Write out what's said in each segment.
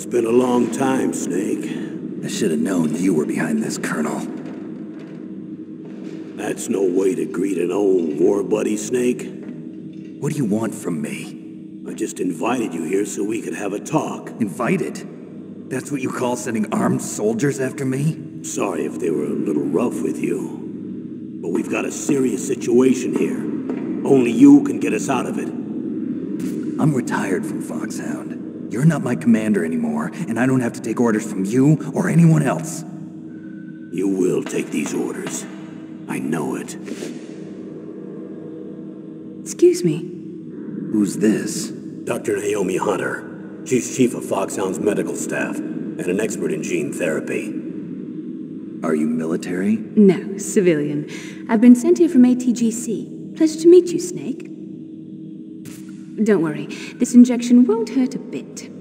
been a long time, Snake. I should have known you were behind this, Colonel. That's no way to greet an old war buddy, Snake. What do you want from me? I just invited you here so we could have a talk. Invited? That's what you call sending armed soldiers after me? Sorry if they were a little rough with you. But we've got a serious situation here. Only you can get us out of it. I'm retired from FOX-HOUND. You're not my commander anymore, and I don't have to take orders from you or anyone else. You will take these orders. I know it. Excuse me. Who's this? Dr. Naomi Hunter. She's chief of FOX-HOUND's medical staff and an expert in gene therapy. Are you military? No, civilian. I've been sent here from ATGC. Pleasure to meet you, Snake. Don't worry, this injection won't hurt a bit.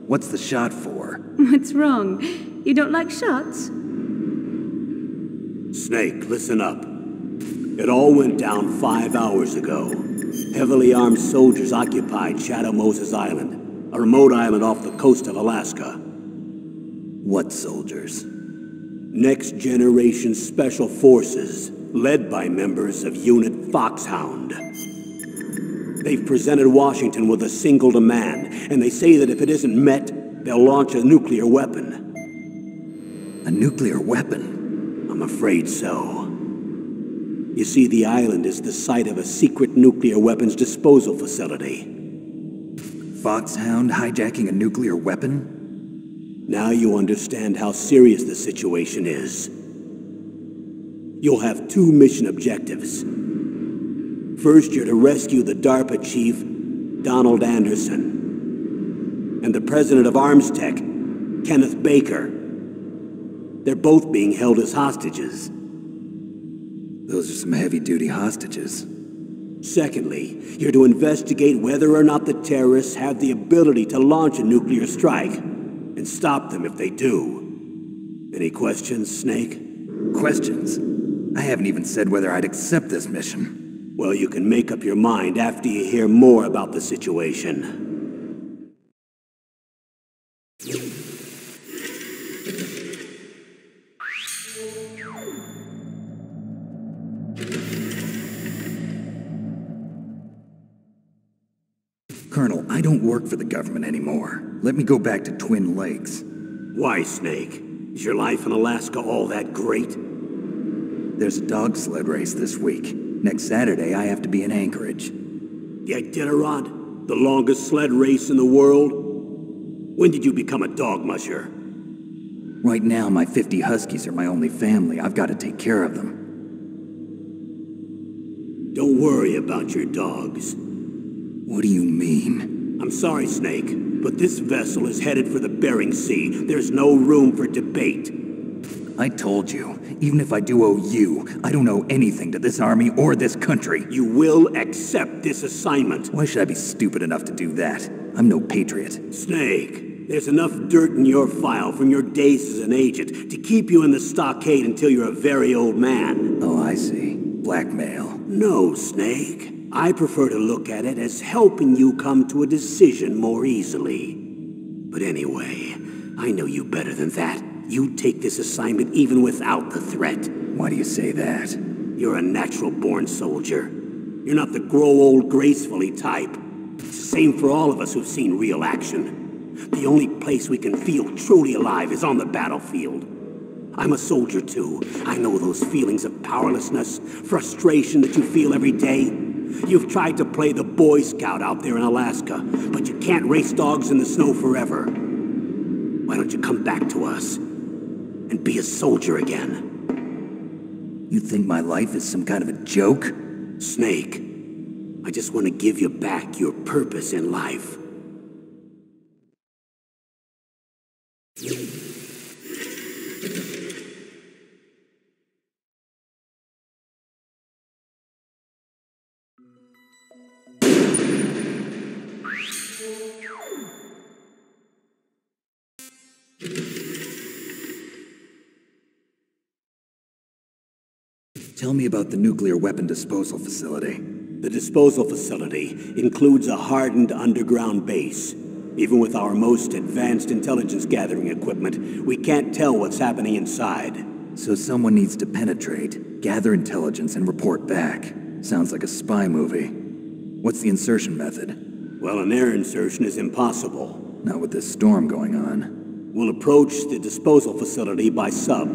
What's the shot for? What's wrong? You don't like shots? Snake, listen up. It all went down 5 hours ago. Heavily armed soldiers occupied Shadow Moses Island, a remote island off the coast of Alaska. What soldiers? Next Generation Special Forces, led by members of Unit FOX-HOUND. They've presented Washington with a single demand, and they say that if it isn't met, they'll launch a nuclear weapon. A nuclear weapon? I'm afraid so. You see, the island is the site of a secret nuclear weapons disposal facility. FOX-HOUND hijacking a nuclear weapon? Now you understand how serious the situation is. You'll have 2 mission objectives. First, you're to rescue the DARPA chief, Donald Anderson, and the president of Arms Tech, Kenneth Baker. They're both being held as hostages. Those are some heavy-duty hostages. Secondly, you're to investigate whether or not the terrorists have the ability to launch a nuclear strike, and stop them if they do. Any questions, Snake? Questions? I haven't even said whether I'd accept this mission. Well, you can make up your mind after you hear more about the situation. Colonel, I don't work for the government anymore. Let me go back to Twin Lakes. Why, Snake? Is your life in Alaska all that great? There's a dog sled race this week. Next Saturday, I have to be in Anchorage. The iditarod? The longest sled race in the world? When did you become a dog musher? Right now, my 50 huskies are my only family. I've got to take care of them. Don't worry about your dogs. What do you mean? I'm sorry, Snake, but this vessel is headed for the Bering Sea. There's no room for debate. I told you, even if I do owe you, I don't owe anything to this army or this country. You will accept this assignment. Why should I be stupid enough to do that? I'm no patriot. Snake, there's enough dirt in your file from your days as an agent to keep you in the stockade until you're a very old man. Oh, I see. Blackmail. No, Snake. I prefer to look at it as helping you come to a decision more easily. But anyway, I know you better than that. You take this assignment even without the threat. Why do you say that? You're a natural-born soldier. You're not the grow old gracefully type. It's the same for all of us who've seen real action. The only place we can feel truly alive is on the battlefield. I'm a soldier too. I know those feelings of powerlessness, frustration that you feel every day. You've tried to play the Boy Scout out there in Alaska, but you can't race dogs in the snow forever. Why don't you come back to us and be a soldier again? You think my life is some kind of a joke? Snake, I just want to give you back your purpose in life. Tell me about the nuclear weapon disposal facility. The disposal facility includes a hardened underground base. Even with our most advanced intelligence gathering equipment, we can't tell what's happening inside. So someone needs to penetrate, gather intelligence, and report back. Sounds like a spy movie. What's the insertion method? Well, an air insertion is impossible. Not with this storm going on. We'll approach the disposal facility by sub.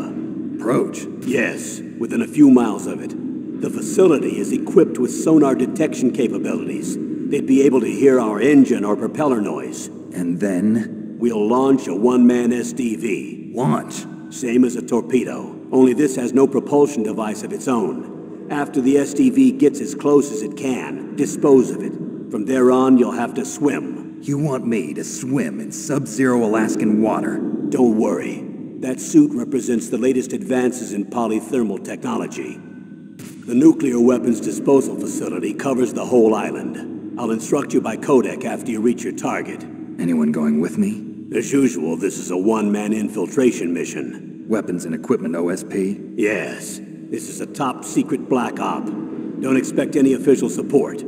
Approach? Yes, within a few miles of it. The facility is equipped with sonar detection capabilities. They'd be able to hear our engine or propeller noise. And then? We'll launch a one-man SDV. Launch? Same as a torpedo, only this has no propulsion device of its own. After the SDV gets as close as it can, dispose of it. From there on, you'll have to swim. You want me to swim in sub-zero Alaskan water? Don't worry. That suit represents the latest advances in polythermal technology. The nuclear weapons disposal facility covers the whole island. I'll instruct you by codec after you reach your target. Anyone going with me? As usual, this is a one-man infiltration mission. Weapons and equipment OSP? Yes. This is a top-secret black op. Don't expect any official support.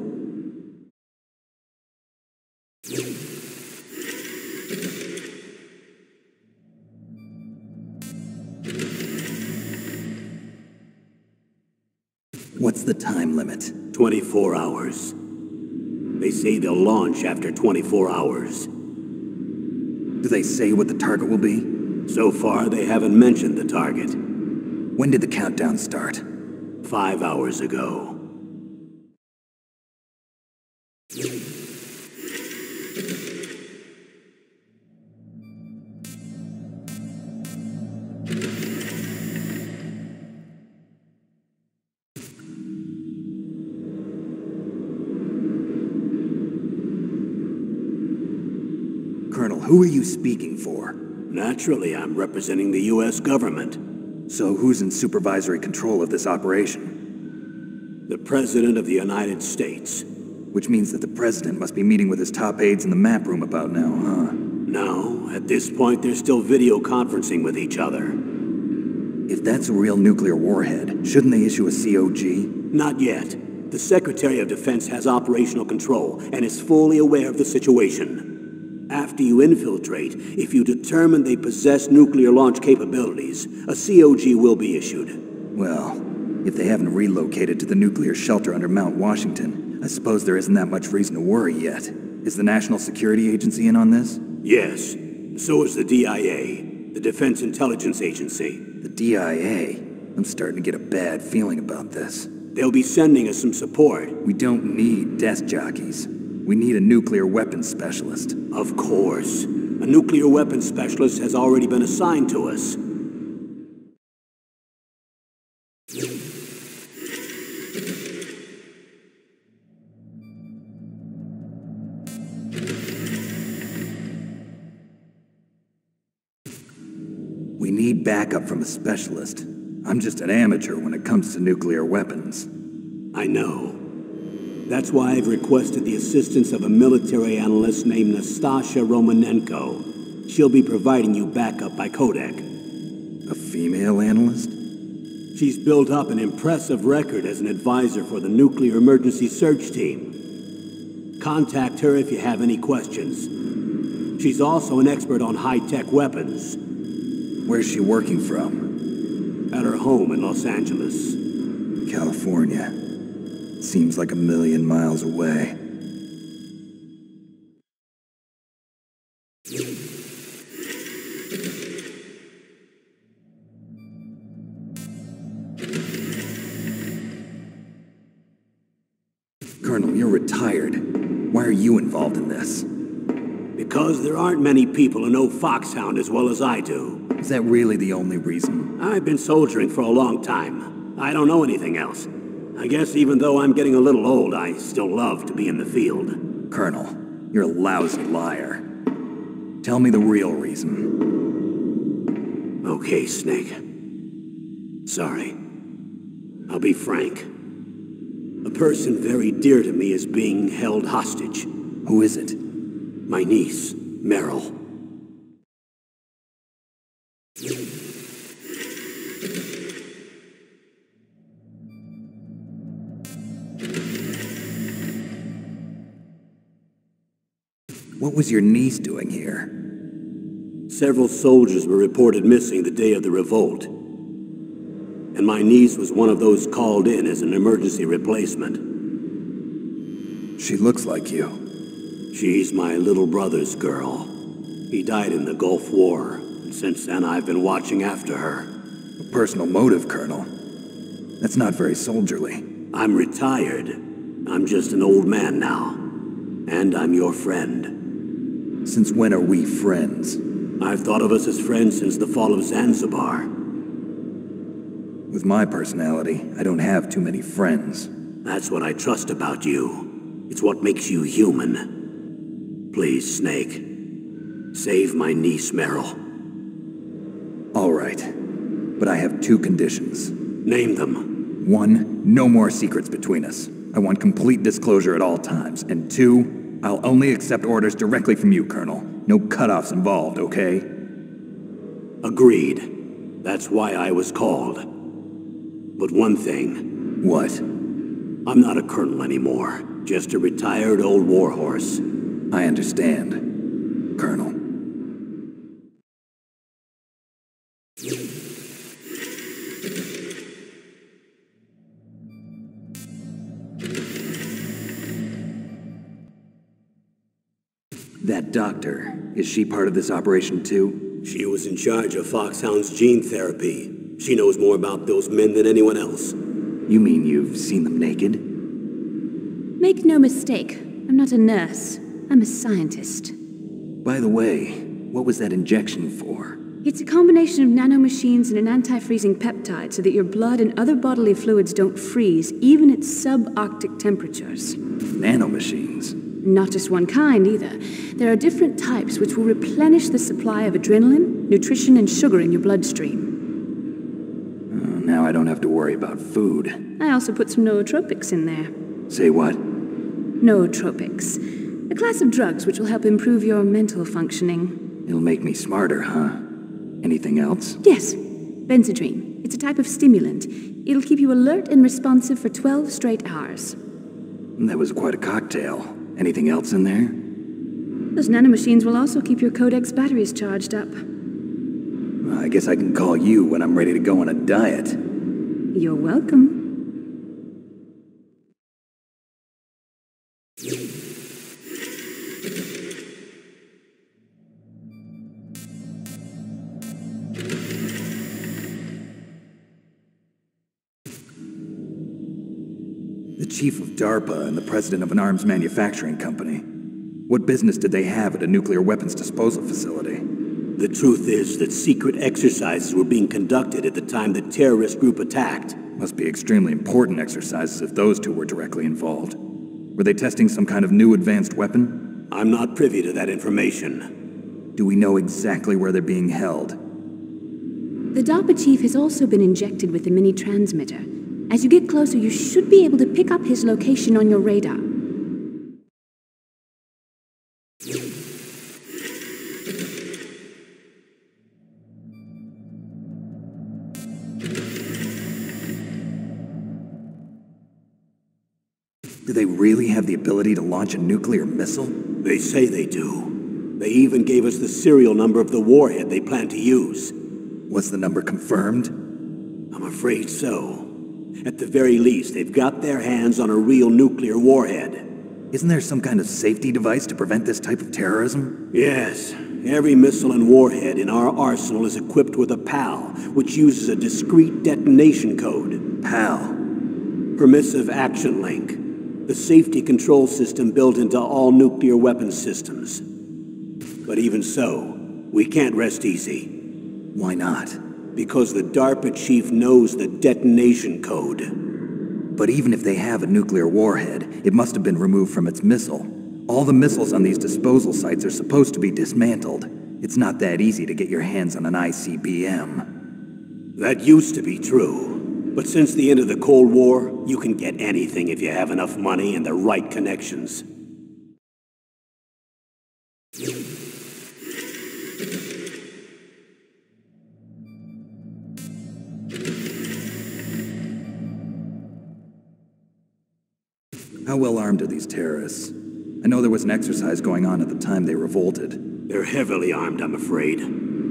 What's the time limit? 24 hours. They say they'll launch after 24 hours. Do they say what the target will be? So far, they haven't mentioned the target. When did the countdown start? 5 hours ago. Colonel, who are you speaking for? Naturally, I'm representing the U.S. government. So who's in supervisory control of this operation? The President of the United States. Which means that the President must be meeting with his top aides in the map room about now, huh? No, at this point they're still video conferencing with each other. If that's a real nuclear warhead, shouldn't they issue a COG? Not yet. The Secretary of Defense has operational control and is fully aware of the situation. After you infiltrate, if you determine they possess nuclear launch capabilities, a COG will be issued. Well, if they haven't relocated to the nuclear shelter under Mount Washington, I suppose there isn't that much reason to worry yet. Is the National Security Agency in on this? Yes. So is the DIA, the Defense Intelligence Agency. The DIA? I'm starting to get a bad feeling about this. They'll be sending us some support. We don't need desk jockeys. We need a nuclear weapons specialist. Of course. A nuclear weapons specialist has already been assigned to us. We need backup from a specialist. I'm just an amateur when it comes to nuclear weapons. I know. That's why I've requested the assistance of a military analyst named Nastasha Romanenko. She'll be providing you backup by codec. A female analyst? She's built up an impressive record as an advisor for the Nuclear Emergency Search Team. Contact her if you have any questions. She's also an expert on high-tech weapons. Where's she working from? At her home in Los Angeles. California. Seems like 1,000,000 miles away. Colonel, you're retired. Why are you involved in this? Because there aren't many people who know FOX-HOUND as well as I do. Is that really the only reason? I've been soldiering for a long time. I don't know anything else. I guess even though I'm getting a little old, I still love to be in the field. Colonel, you're a lousy liar. Tell me the real reason. Okay, Snake. Sorry. I'll be frank. A person very dear to me is being held hostage. Who is it? My niece, Meryl. What was your niece doing here? Several soldiers were reported missing the day of the revolt. And my niece was one of those called in as an emergency replacement. She looks like you. She's my little brother's girl. He died in the Gulf War, and since then I've been watching after her. A personal motive, Colonel. That's not very soldierly. I'm retired. I'm just an old man now. And I'm your friend. Since when are we friends? I've thought of us as friends since the fall of Zanzibar. With my personality, I don't have too many friends. That's what I trust about you. It's what makes you human. Please, Snake. Save my niece, Meryl. All right. But I have two conditions. Name them. 1, no more secrets between us. I want complete disclosure at all times. And 2, I'll only accept orders directly from you, Colonel. No cutoffs involved, okay? Agreed. That's why I was called. But one thing. What? I'm not a colonel anymore. Just a retired old warhorse. I understand, Colonel. That doctor, is she part of this operation too? She was in charge of FOX-HOUND's gene therapy. She knows more about those men than anyone else. You mean you've seen them naked? Make no mistake, I'm not a nurse. I'm a scientist. By the way, what was that injection for? It's a combination of nanomachines and an anti-freezing peptide so that your blood and other bodily fluids don't freeze, even at subarctic temperatures. Nanomachines? Not just one kind, either. There are different types which will replenish the supply of adrenaline, nutrition, and sugar in your bloodstream. Now I don't have to worry about food. I also put some nootropics in there. Say what? Nootropics. A class of drugs which will help improve your mental functioning. It'll make me smarter, huh? Anything else? Yes. Benzodrine. It's a type of stimulant. It'll keep you alert and responsive for 12 straight hours. That was quite a cocktail. Anything else in there? Those nanomachines will also keep your Codex batteries charged up. I guess I can call you when I'm ready to go on a diet. You're welcome. The chief of DARPA and the president of an arms manufacturing company. What business did they have at a nuclear weapons disposal facility? The truth is that secret exercises were being conducted at the time the terrorist group attacked. Must be extremely important exercises if those two were directly involved. Were they testing some kind of new advanced weapon? I'm not privy to that information. Do we know exactly where they're being held? The DARPA chief has also been injected with a mini-transmitter. As you get closer, you should be able to pick up his location on your radar. Do they really have the ability to launch a nuclear missile? They say they do. They even gave us the serial number of the warhead they plan to use. Was the number confirmed? I'm afraid so. At the very least, they've got their hands on a real nuclear warhead. Isn't there some kind of safety device to prevent this type of terrorism? Yes. Every missile and warhead in our arsenal is equipped with a PAL, which uses a discrete detonation code. PAL? Permissive Action Link. The safety control system built into all nuclear weapons systems. But even so, we can't rest easy. Why not? Because the DARPA chief knows the detonation code. But even if they have a nuclear warhead, it must have been removed from its missile. All the missiles on these disposal sites are supposed to be dismantled. It's not that easy to get your hands on an ICBM. That used to be true. But since the end of the Cold War, you can get anything if you have enough money and the right connections. How well armed are these terrorists? I know there was an exercise going on at the time they revolted. They're heavily armed, I'm afraid.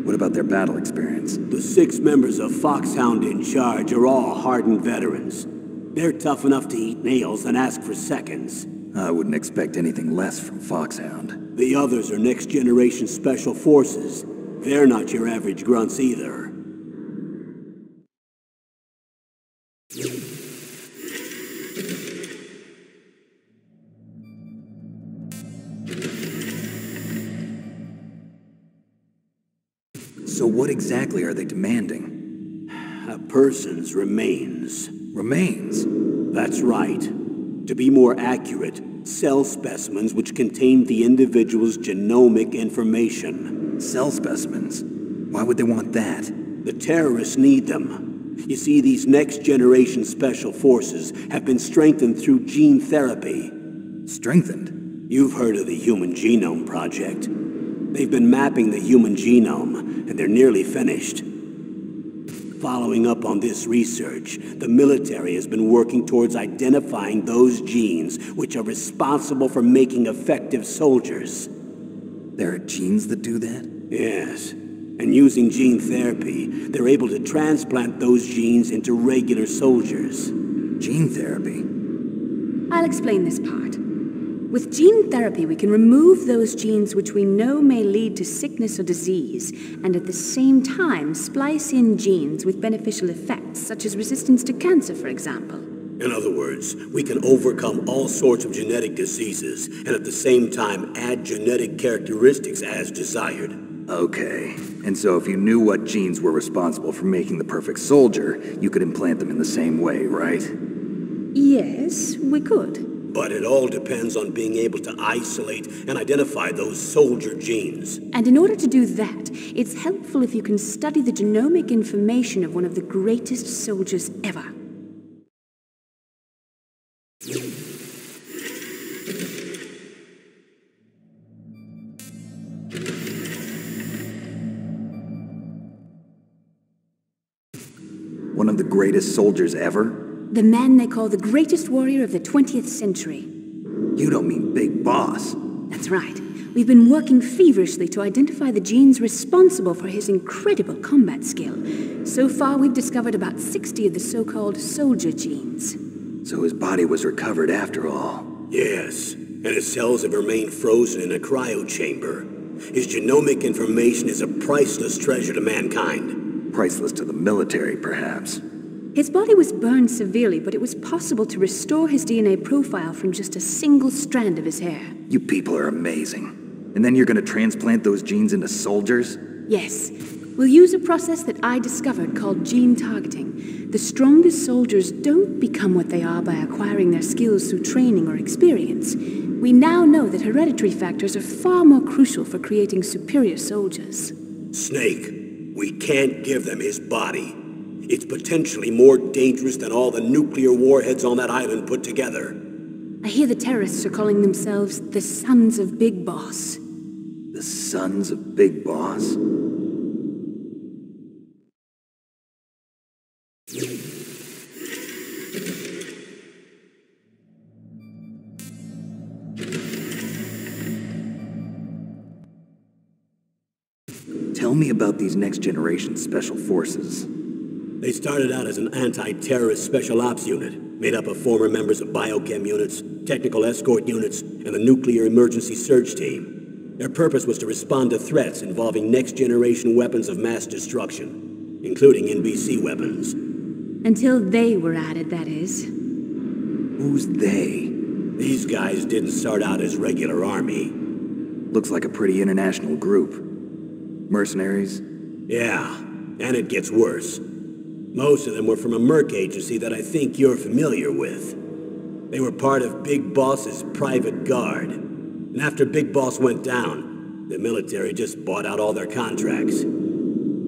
What about their battle experience? The 6 members of FOX-HOUND in charge are all hardened veterans. They're tough enough to eat nails and ask for seconds. I wouldn't expect anything less from FOX-HOUND. The others are next-generation special forces. They're not your average grunts either. So what exactly are they demanding? A person's remains. Remains? That's right. To be more accurate, cell specimens which contain the individual's genomic information. Cell specimens? Why would they want that? The terrorists need them. You see, these next-generation special forces have been strengthened through gene therapy. Strengthened? You've heard of the Human Genome Project. They've been mapping the human genome, and they're nearly finished. Following up on this research, the military has been working towards identifying those genes which are responsible for making effective soldiers. There are genes that do that? Yes. And using gene therapy, they're able to transplant those genes into regular soldiers. Gene therapy? I'll explain this part. With gene therapy, we can remove those genes which we know may lead to sickness or disease, and at the same time splice in genes with beneficial effects, such as resistance to cancer, for example. In other words, we can overcome all sorts of genetic diseases, and at the same time add genetic characteristics as desired. Okay. And so if you knew what genes were responsible for making the perfect soldier, you could implant them in the same way, right? Yes, we could. But it all depends on being able to isolate and identify those soldier genes. And in order to do that, it's helpful if you can study the genomic information of one of the greatest soldiers ever. One of the greatest soldiers ever? The man they call the greatest warrior of the 20th century. You don't mean Big Boss. That's right. We've been working feverishly to identify the genes responsible for his incredible combat skill. So far, we've discovered about 60 of the so-called soldier genes. So his body was recovered after all. Yes, and his cells have remained frozen in a cryo chamber. His genomic information is a priceless treasure to mankind. Priceless to the military, perhaps. His body was burned severely, but it was possible to restore his DNA profile from just a single strand of his hair. You people are amazing. And then you're gonna transplant those genes into soldiers? Yes. We'll use a process that I discovered called gene targeting. The strongest soldiers don't become what they are by acquiring their skills through training or experience. We now know that hereditary factors are far more crucial for creating superior soldiers. Snake, we can't give them his body. It's potentially more dangerous than all the nuclear warheads on that island put together. I hear the terrorists are calling themselves the Sons of Big Boss. The Sons of Big Boss? Tell me about these next-generation special forces. They started out as an anti-terrorist special ops unit, made up of former members of biochem units, technical escort units, and the nuclear emergency search team. Their purpose was to respond to threats involving next-generation weapons of mass destruction, including NBC weapons. Until they were added, that is. Who's they? These guys didn't start out as regular army. Looks like a pretty international group. Mercenaries? Yeah, and it gets worse. Most of them were from a merc agency that I think you're familiar with. They were part of Big Boss's private guard. And after Big Boss went down, the military just bought out all their contracts.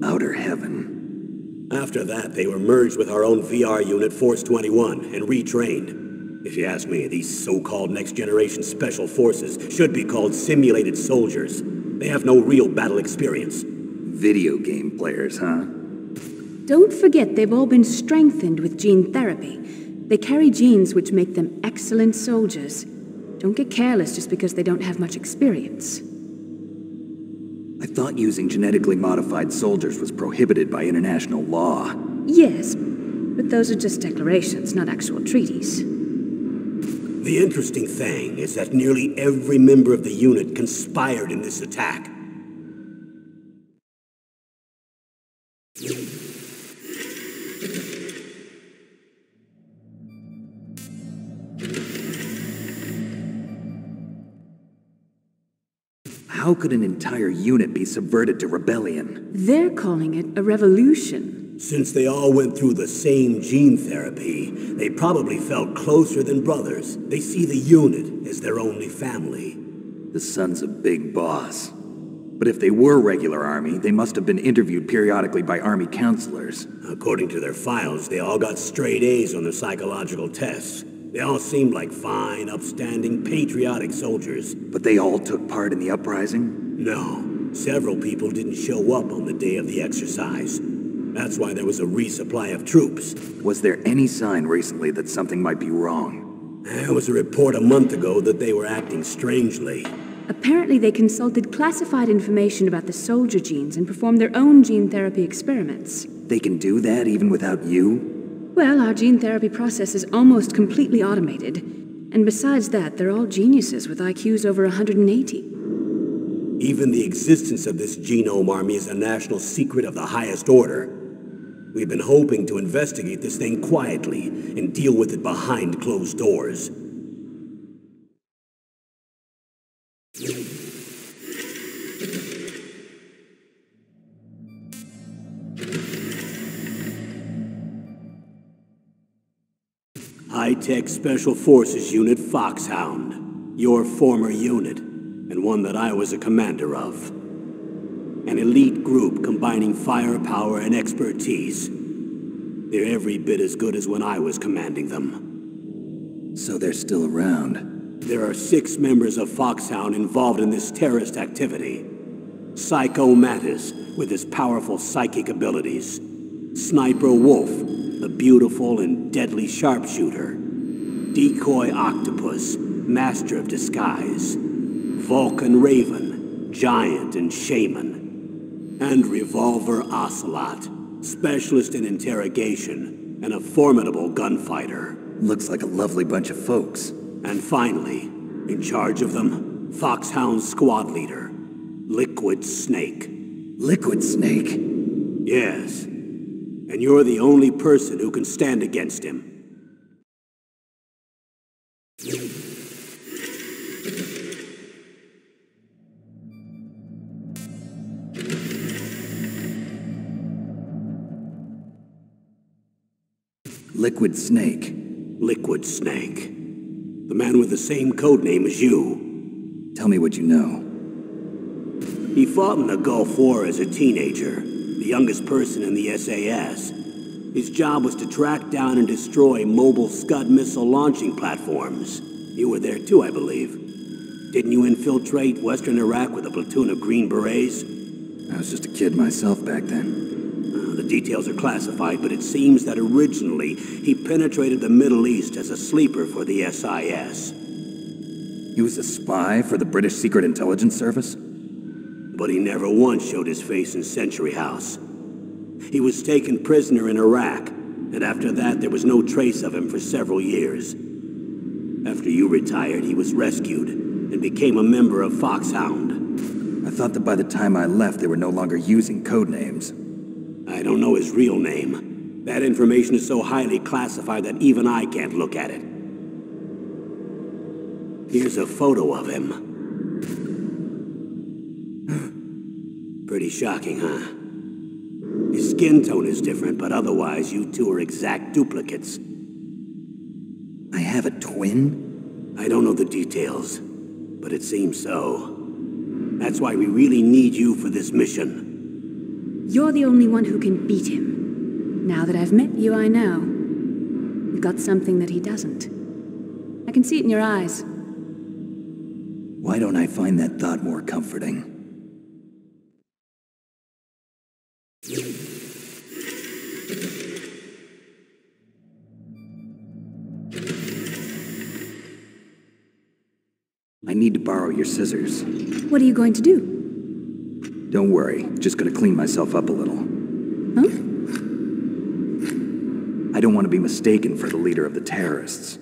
Outer heaven. After that, they were merged with our own VR unit, Force 21, and retrained. If you ask me, these so-called next-generation special forces should be called simulated soldiers. They have no real battle experience. Video game players, huh? Don't forget they've all been strengthened with gene therapy. They carry genes which make them excellent soldiers. Don't get careless just because they don't have much experience. I thought using genetically modified soldiers was prohibited by international law. Yes, but those are just declarations, not actual treaties. The interesting thing is that nearly every member of the unit conspired in this attack. How could an entire unit be subverted to rebellion? They're calling it a revolution. Since they all went through the same gene therapy, they probably felt closer than brothers. They see the unit as their only family. The sons of Big Boss. But if they were regular army, they must have been interviewed periodically by army counselors. According to their files, they all got straight A's on their psychological tests. They all seemed like fine, upstanding, patriotic soldiers. But they all took part in the uprising? No. Several people didn't show up on the day of the exercise. That's why there was a resupply of troops. Was there any sign recently that something might be wrong? There was a report a month ago that they were acting strangely. Apparently they consulted classified information about the soldier genes and performed their own gene therapy experiments. They can do that even without you? Well, our gene therapy process is almost completely automated. And besides that, they're all geniuses with IQs over 180. Even the existence of this genome army is a national secret of the highest order. We've been hoping to investigate this thing quietly and deal with it behind closed doors. High-tech Special Forces Unit FOX-HOUND, your former unit, and one that I was a commander of. An elite group combining firepower and expertise. They're every bit as good as when I was commanding them. So they're still around? There are 6 members of FOX-HOUND involved in this terrorist activity. Psycho Mattis, with his powerful psychic abilities. Sniper Wolf, the beautiful and deadly sharpshooter. Decoy Octopus, master of disguise. Vulcan Raven, giant and shaman. And Revolver Ocelot, specialist in interrogation and a formidable gunfighter. Looks like a lovely bunch of folks. And finally, in charge of them, FOX-HOUND's squad leader, Liquid Snake. Liquid Snake? Yes. And you're the only person who can stand against him. Liquid Snake. Liquid Snake. The man with the same code name as you. Tell me what you know. He fought in the Gulf War as a teenager, the youngest person in the SAS. His job was to track down and destroy mobile Scud missile launching platforms. You were there too, I believe. Didn't you infiltrate Western Iraq with a platoon of Green Berets? I was just a kid myself back then. The details are classified, but it seems that originally he penetrated the Middle East as a sleeper for the SIS. He was a spy for the British Secret Intelligence Service? But he never once showed his face in Century House. He was taken prisoner in Iraq, and after that there was no trace of him for several years. After you retired, he was rescued and became a member of FOX-HOUND. I thought that by the time I left, they were no longer using code names. I don't know his real name. That information is so highly classified that even I can't look at it. Here's a photo of him. Pretty shocking, huh? His skin tone is different, but otherwise you two are exact duplicates. I have a twin? I don't know the details, but it seems so. That's why we really need you for this mission. You're the only one who can beat him. Now that I've met you, I know. You've got something that he doesn't. I can see it in your eyes. Why don't I find that thought more comforting? I need to borrow your scissors. What are you going to do? Don't worry, just gonna clean myself up a little. Huh? I don't want to be mistaken for the leader of the terrorists.